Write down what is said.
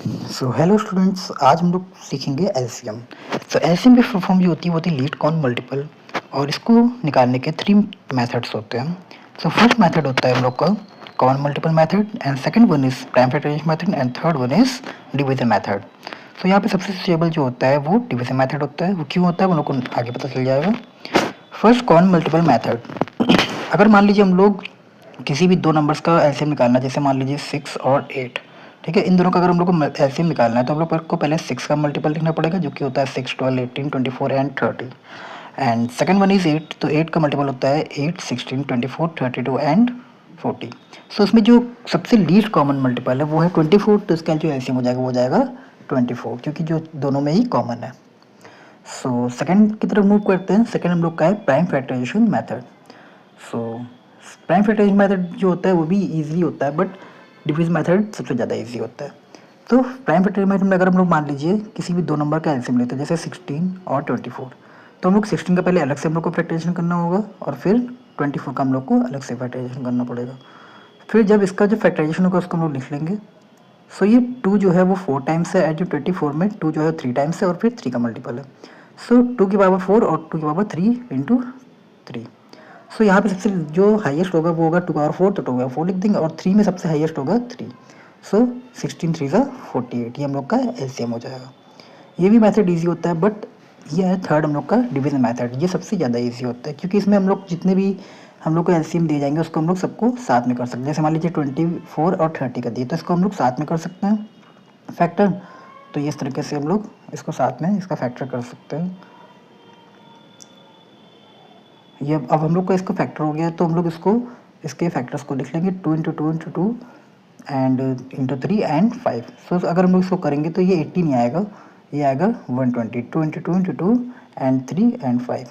So hello students, आज हम लोग सीखेंगे एलसीएम। सो एलसीएम की फुल फॉर्म जो होती है वो होती है लीस्ट काउंट मल्टीपल, और इसको निकालने के 3 मेथड्स होते हैं। सो फर्स्ट मेथड होता है हम लोग का count multiple method, and second one is prime factorization method, and third one is division method. So यहाँ पे सबसे स्टेबल जो होता है वो डिवीजन मेथड होता है। वो क्यों होता है वो लोग को आगे पता चल जाएगा। फर्स्ट काउंट मल्टीपल मेथड, अगर मान लीजिए हम लोग किसी भी दो नंबर्स का एलसीएम निकालना है, जैसे मान लीजिए 6 और 8, ठीक है। इन दोनों का अगर हम लोग को एलसीएम निकालना है तो हम लोग को पहले 6 का मल्टीपल लिखना पड़ेगा, जो कि होता है 6, 12, 18, 24 and 30। And second one is 8, तो 8 का मल्टीपल होता है 8, 16, 24, 32 एंड 40। सो इसमें जो सबसे लीस्ट कॉमन मल्टीपल है वो है 24, तो इसका जो एलसीएम हो जाएगा वो हो जाएगा 24, क्योंकि जो दोनों में ही कॉमन है। सो सेकंड की तरफ मूव करते हैं। सेकंड हम लोग का है prime factorization method. So prime factorization method जो होता है वो भी इजी होता है, बट डिवीजन मेथड सबसे ज़्यादा इजी होता है। तो प्राइम फैक्टराइजेशन मेथड में अगर हम लोग मान लीजिए किसी भी दो नंबर का एलसीएम लेते हैं, जैसे 16 और 24, तो हम लोग 16 का पहले अलग से हम लोग को फैक्टराइजेशन करना होगा, और फिर 24 का हम लोग को अलग से फैक्टराइजेशन करना पड़ेगा। फिर जब इसका जो फैक्टराइजेशन होगा उसको हम लोग लिख लेंगे। सो ये 2 जो है वो 4 टाइम्स है, एंड जो 24 में 2 जो है 3 टाइम्स है, और फिर 3 का मल्टीपल है। सो 2 की पावर 4 और 2 की पावर 3 इंटू 3। सो यहाँ पे सबसे जो हाईएस्ट होगा वो होगा 2 पावर 4, तो 2 पावर 4 लिख देंगे, और 3 में सबसे हाईएस्ट होगा 3। सो 16 3 ज़ा 48, ये हम लोग का एलसीएम हो जाएगा। ये भी मेथड ईजी होता है, बट ये है थर्ड हम लोग का डिवीजन मेथड। ये सबसे ज़्यादा ईजी होता है, क्योंकि इसमें हम लोग जितने भी हम लोग को एलसीएम दिए जाएंगे उसको हम लोग सबको साथ में कर सकते हैं। जैसे मान लीजिए 24 और 30 का दिए, तो इसको हम लोग साथ में कर सकते हैं फैक्टर। तो इस तरीके से हम लोग इसको साथ में इसका फैक्टर कर सकते हैं। ये अब हम लोग का इसका फैक्टर हो गया, तो हम लोग इसको इसके फैक्टर्स को लिख लेंगे 2 into 2 into 2 and into 3 and 5। सो अगर हम लोग इसको करेंगे तो ये 80 नहीं आएगा, ये आएगा 120। 2 इंटू 2 इंटू 2 एंड 3 एंड 5।